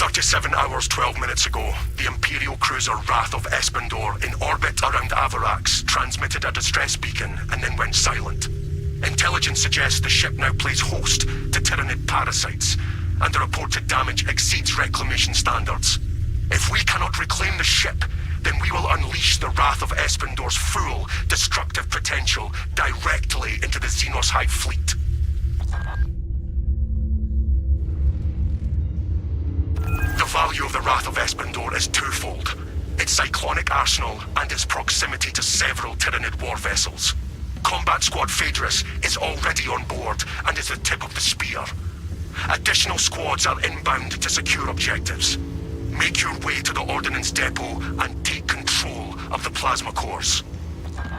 37 hours, 12 minutes ago, the Imperial cruiser Wrath of Espandor, in orbit around Avarax, transmitted a distress beacon and then went silent. Intelligence suggests the ship now plays host to Tyranid parasites, and the reported damage exceeds reclamation standards. If we cannot reclaim the ship, then we will unleash the Wrath of Espandor's full, destructive potential directly into the Xenos Hive fleet. The value of the Wrath of Espandor is twofold: its cyclonic arsenal and its proximity to several Tyranid war vessels. Combat Squad Phaedrus is already on board and is the tip of the spear. Additional squads are inbound to secure objectives. Make your way to the Ordnance Depot and take control of the plasma cores.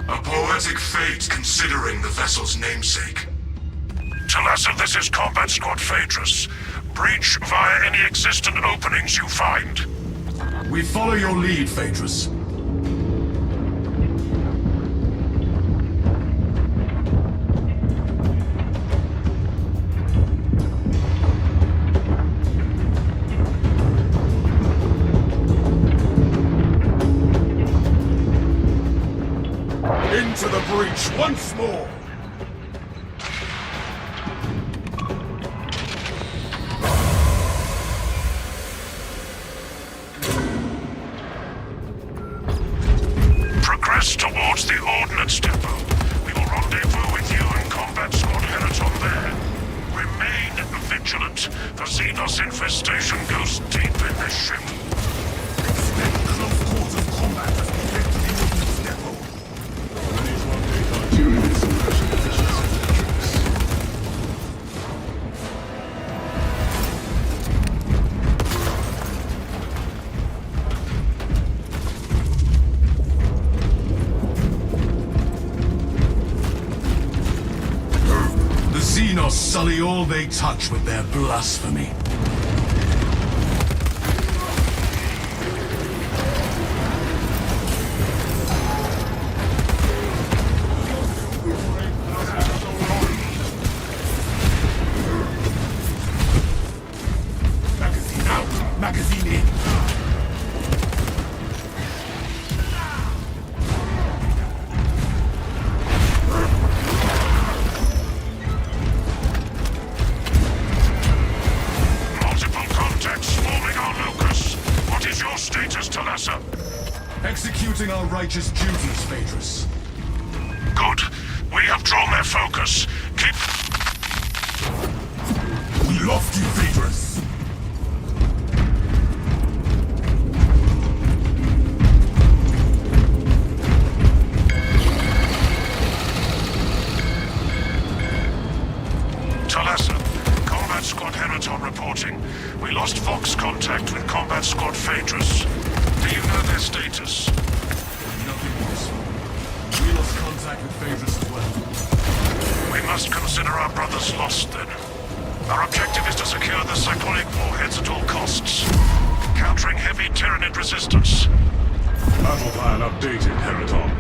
A poetic fate considering the vessel's namesake. Talassa, this is Combat Squad Phaedrus. Breach via any existent openings you find. We follow your lead, Phaedrus. Into the breach once more! Progress towards the Ordnance Depot. We will rendezvous with you and Combat Squad Heraton there. Remain vigilant. The Xenos infestation goes deep in this ship. Expect close quarters combat as we get to the Ordnance Depot. Ready to update our Tyranid suppression efficiency metrics. The Xenos sully all they touch with their blasphemy. Magazine out! Magazine in! Multiple contacts forming our locus. What is your status, Talassa? Executing our righteous duties, Phaedrus. Good. We have drawn their focus. Keep... We lost you, Phaedrus! Talassa, Combat Squad Heraton reporting. We lost Vox contact with Combat Squad Phaedrus. Do you know their status? Nothing worse. We lost contact with Phaedrus as well. We must consider our brothers lost then. Our objective is to secure the cyclonic warheads at all costs. Countering heavy Tyranid resistance. Battle plan updated, Heraton.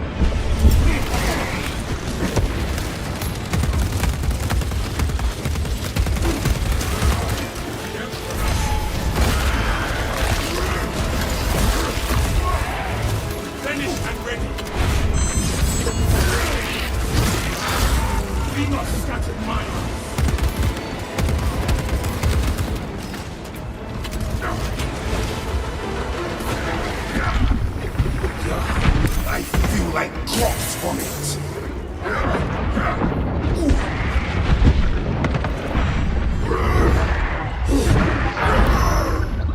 Finished and ready. Be not scattered mind. I feel like drops from it.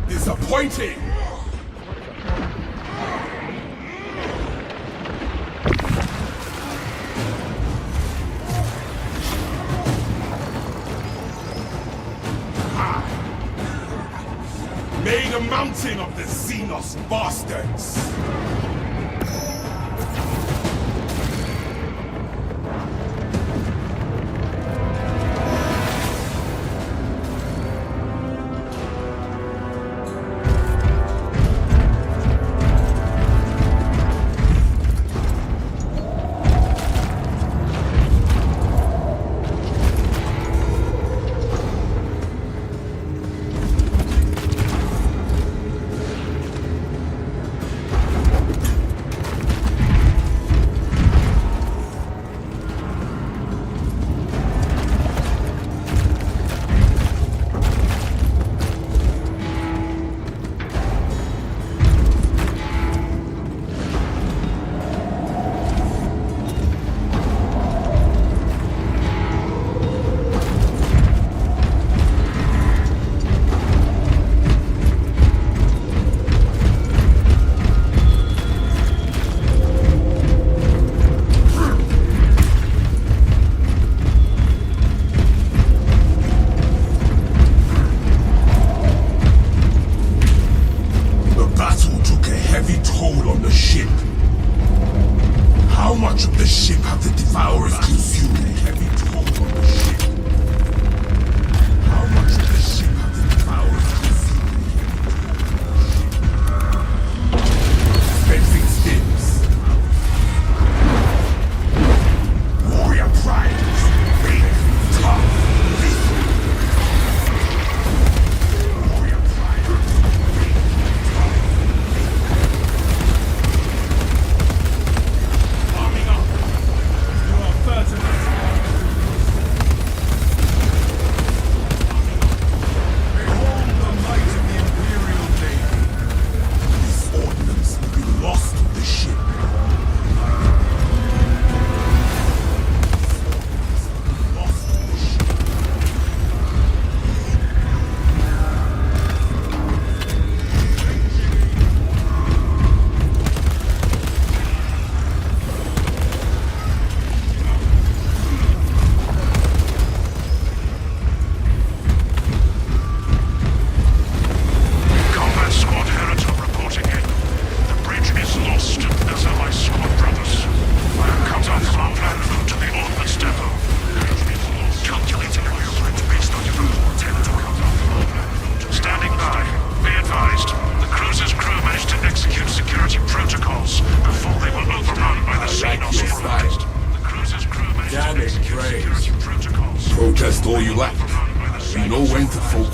Disappointing. Made a mountain of the Xenos bastards.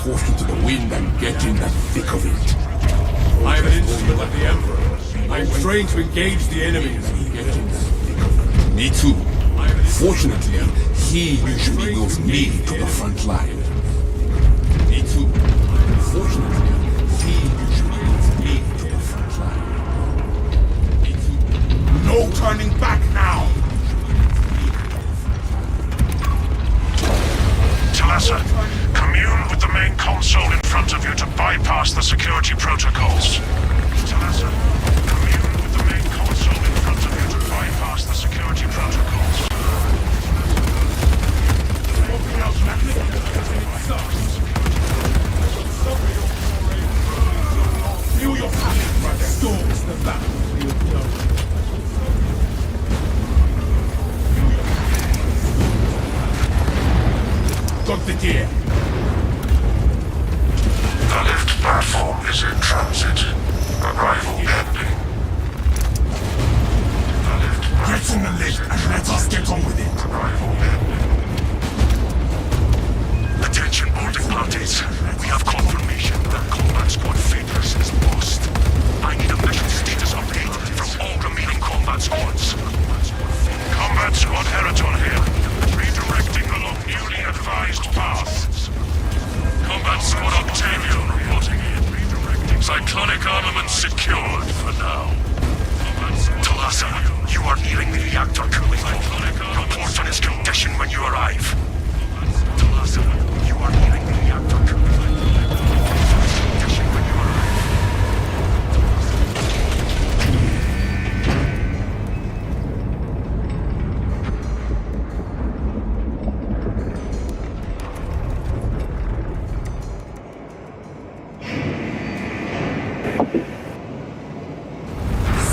forth into the wind and get in the thick of it. I am an instrument of the Emperor. I am trained to engage the enemy. Get in the thick of it. Me too. Fortunately, he usually moves me to the front line. Me too. Fortunately, he usually moves me to the front line. Me too. No turning back now! Talassa, commune with the main console in front of you to bypass the security protocols. Talassa, commune with the main console in front of you to bypass the security protocols. Feel your panic, brother. Storms the battlefield. Got the gear. The lift platform is in transit. Arrival pending. The lift Get in the lift and let us get on with it. Arrival pending. Attention boarding parties. We have confirmation that Combat Squad Faders is lost. I need a mission status update from all remaining Combat Squads. Combat Squad Heraton here. Redirecting along newly advised path. Combat Squad Octavio reporting in. Cyclonic armament secured for now. Talassa, you are nearing the reactor cooling hole. Report on its condition when you arrive. Talassa, you are nearing the reactor cooling hole. Report on its condition when you arrive.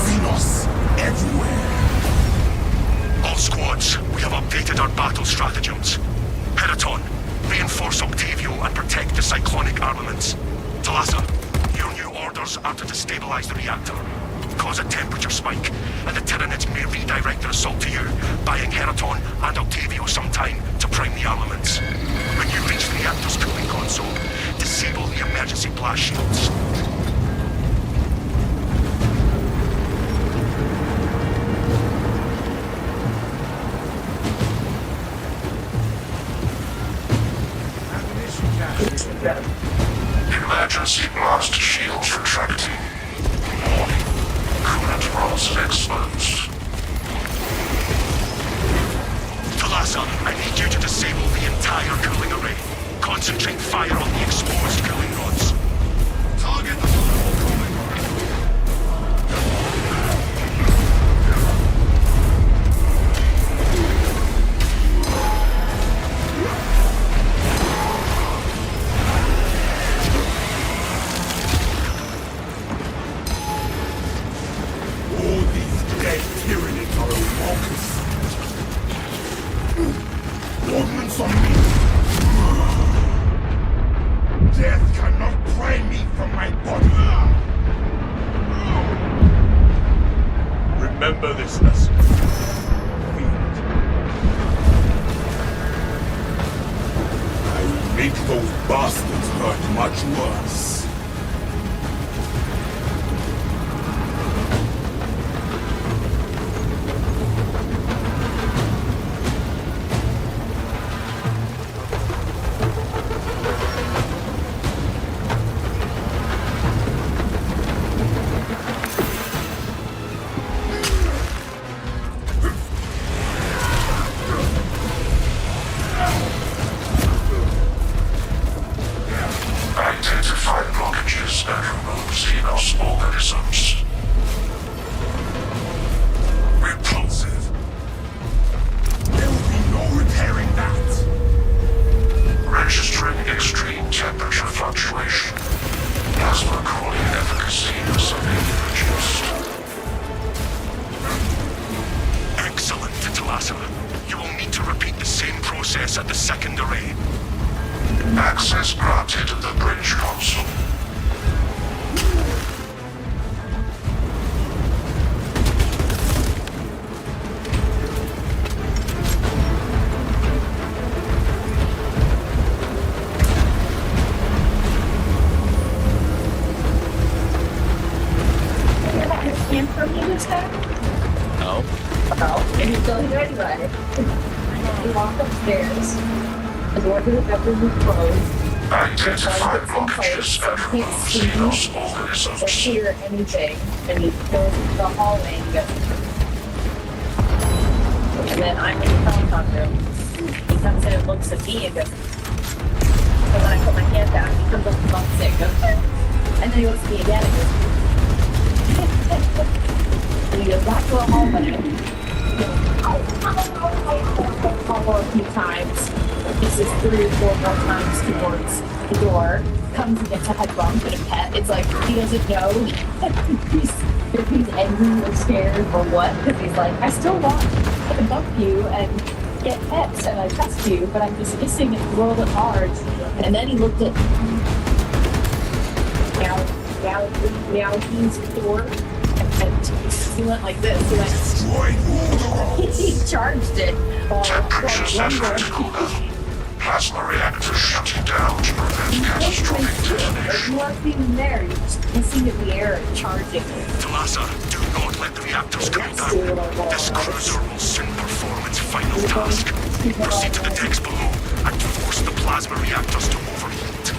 Xenos everywhere. All squads, we have updated our battle stratagems. Heraton, reinforce Octavio and protect the cyclonic armaments. Talassa, your new orders are to destabilize the reactor, cause a temperature spike, and the Tyranids may redirect their assault to you, buying Heraton and Octavio some time to prime the armaments. When you reach the reactor's cooling console, disable the emergency blast shields. Emergency blast shields retracting. Warning. Coolant rods exposed. Talassa, I need you to disable the entire cooling array. Concentrate fire on the exposed cooling rods. Target the cooling All these dead Tyranids are a raucous. Ordnance on me. Death cannot pry me from my body. Remember this lesson. I will make those bastards hurt much worse. identified just now? No. Oh, and he's still here anyway. He walked upstairs. The door to the bedroom was closed. Identify blockages and remove Xenos Or organisms. hear anything. And he goes into the hallway and he goes. And then I'm in the telecom room. He comes in and looks at me and goes. And then I put my hand down. He comes up and bumps it and goes. And then he looks at me again and goes. And he goes back to the hallway. He goes, a few times. He says 3 or 4 more times towards the door. Comes and gets a head bump and a pet. It's like he doesn't know if he's angry or scared or what. Because he's like, I still want to bump you and get pets and I trust you, but I'm just missing it a little bit hard. And then he looked at Meow's door and he went like this. He went. He charged it while Temperatures at critical level. Plasma reactors shutting down to prevent catastrophic detonation. You weren't even there. You're just hissing in the air and charging it. Talassa, do not let the reactors come down. This cruiser will soon perform its final task. Proceed to the decks below and force the plasma reactors to overheat.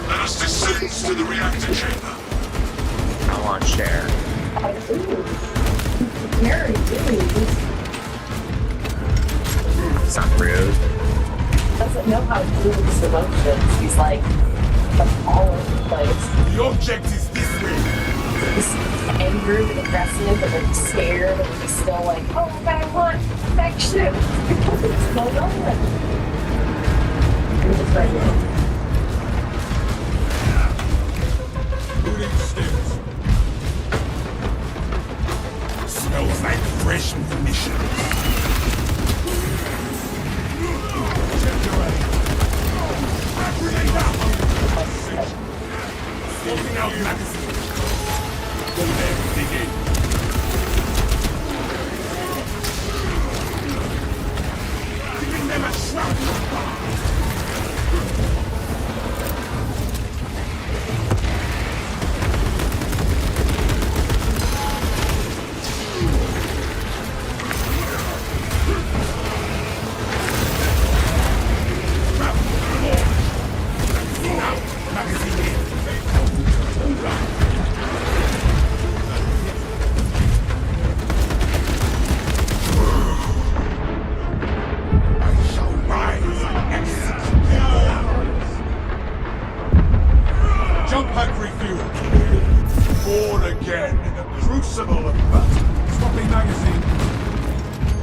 Let us descend to the reactor chamber. I want share. Very rude. It's not rude. Doesn't know how to deal with his emotions. He's like all over the place. The object is this way. He's angry and aggressive and then scared and he's still like, oh, but I want affection. What's going on? I'm just right here. Moving stairs. Smells like fresh munitions. Floating out magazine. Go there, dig in. Giving them a shot.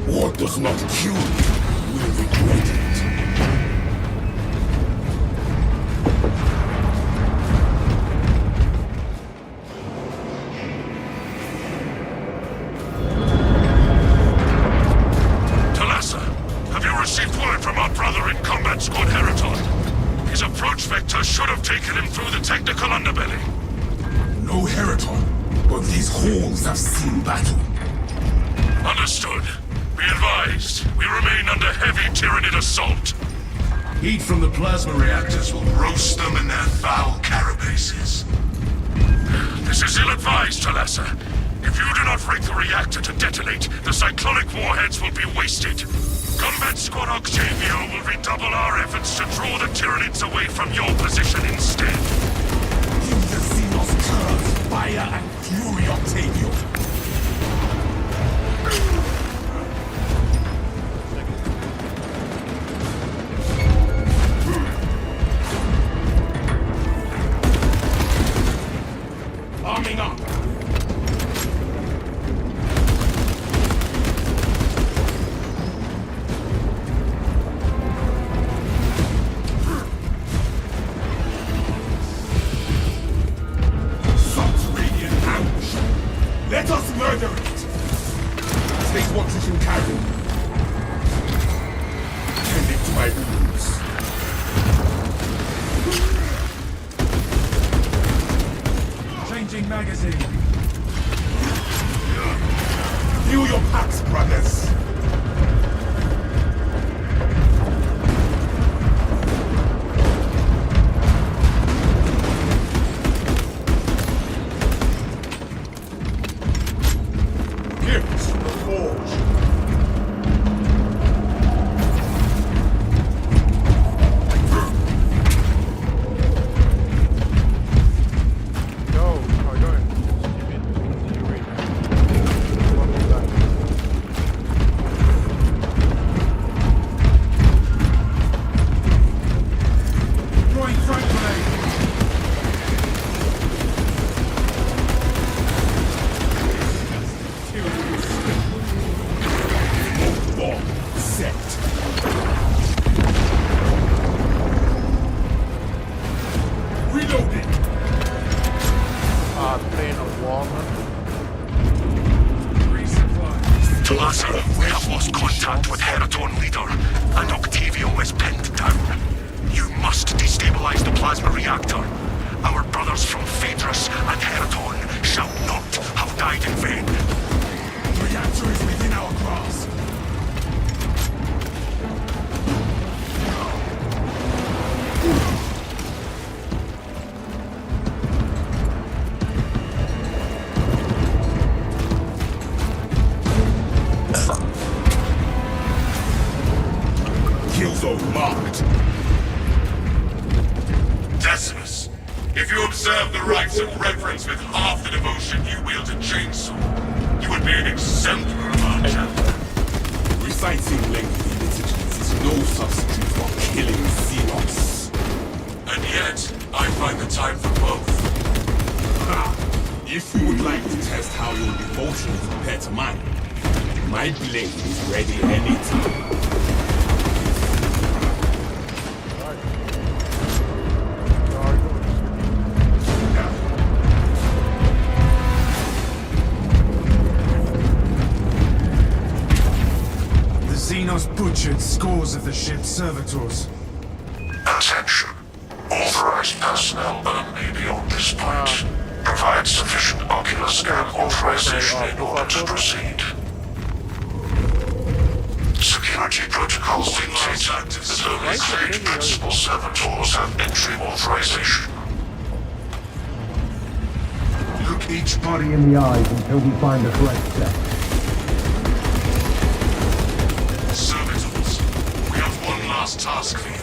What does not kill you will regret it. Talassa, have you received word from our brother in combat squad Heraton? His approach vector should have taken him through the technical underbelly. No Heraton, but these holes have seen battle. Understood. Be advised, we remain under heavy Tyranid assault. Heat from the plasma reactors will roast them in their foul carapaces. This is ill-advised, Talassa. If you do not rig the reactor to detonate, the cyclonic warheads will be wasted. Combat Squad Octavio will redouble our efforts to draw the Tyranids away from your position instead. Give the Xenos curse, fire and fury, Octavio. Arming up. Subterranean ambush. Let us murder it. Take what you can carry. Tend it to my wounds. Changing magazine. Fill your packs, brothers. playing a Warhammer. Talassa, we have lost contact with Heraton leader, and Octavio is pinned down. You must destabilize the plasma reactor. Our brothers from Phaedrus and Heraton shall not have died in vain. The reactor is within our grasp. Kill zone marked. Decimus, if you observe the rites of reverence with half the devotion you wield a chainsaw, you would be an exemplar of our chapter. Reciting lengthy liturgies is no substitute for killing Xenos. And yet, I find the time for both. If you would like to test how your devotion is compared to mine, my blade is ready anytime. Xenos butchered scores of the ship's servitors. Attention. Authorized personnel only beyond this point. Provide sufficient ocular scan authorization in order to proceed. Security protocols dictate that only 3 principal servitors have entry authorization. Look each body in the eyes until we find the correct set. Servitors, we have one last task for you.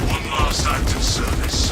One last act of service.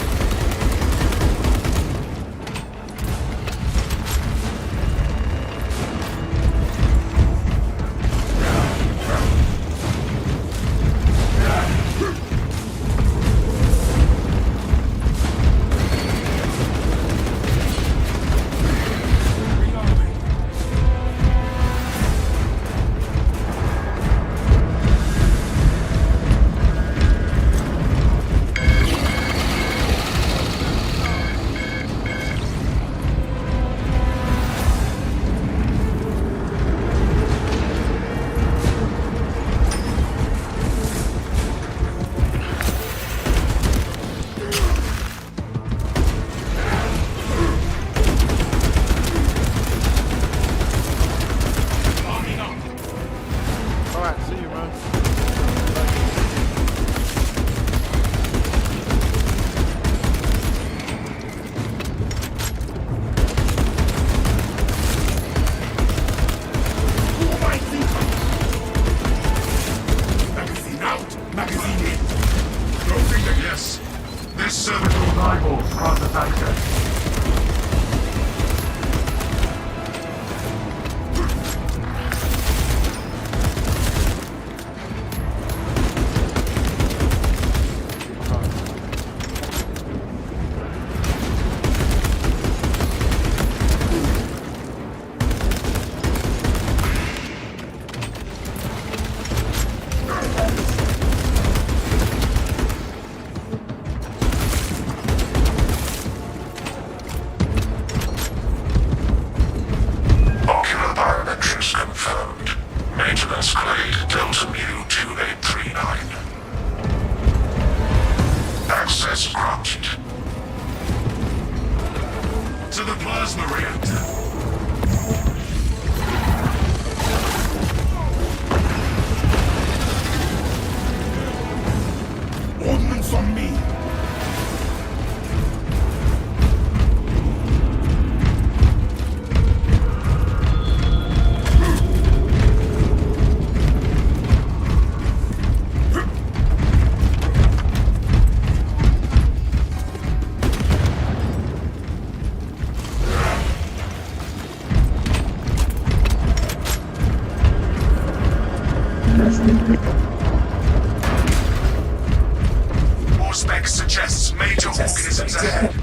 Alright, see you, man. Magazine out! Magazine in! Closing the Yes, this servitor Eyeballs cross the access. Ocular biometrics confirmed. Maintenance grade Delta Mu 2839. Access granted. to the plasma reactor. Ordnance on me! Auspex suggests major organisms ahead.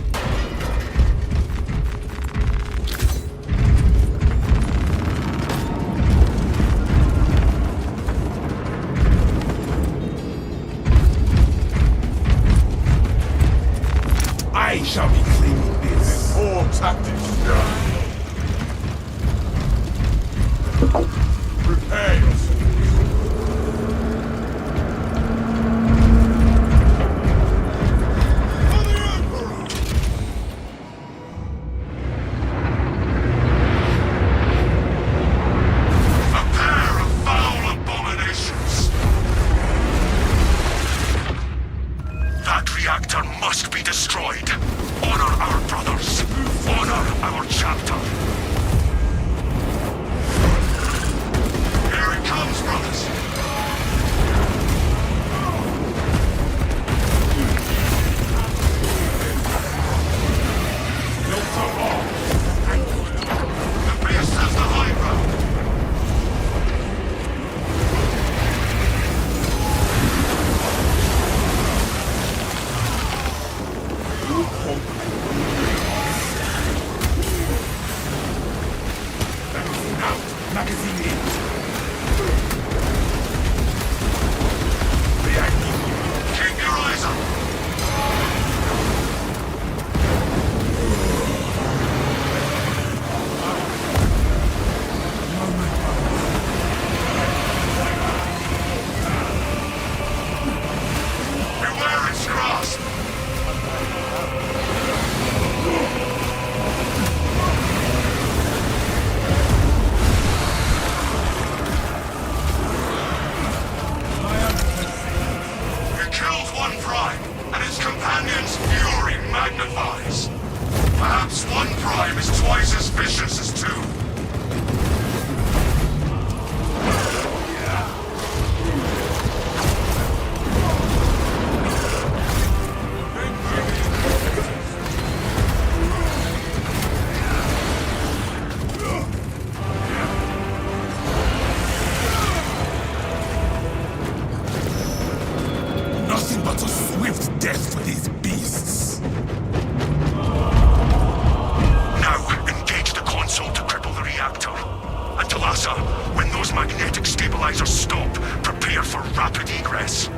magnetic stabilizers stop, prepare for rapid egress.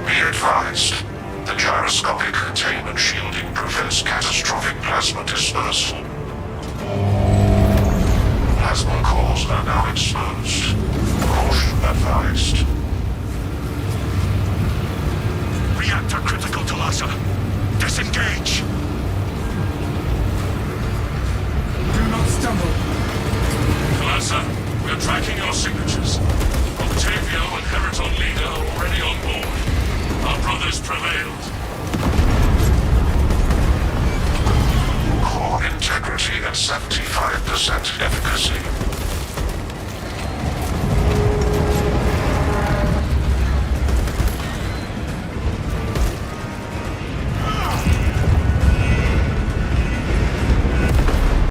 Be advised. The gyroscopic containment shielding prevents catastrophic plasma dispersal. Plasma cores are now exposed. Caution advised. Reactor critical to Lhasa. Disengage! Do not stumble. Kalasa, we are tracking your signatures. Octavio and Heraton Leader are already on board. Our brothers prevailed. Core integrity at 75% efficacy.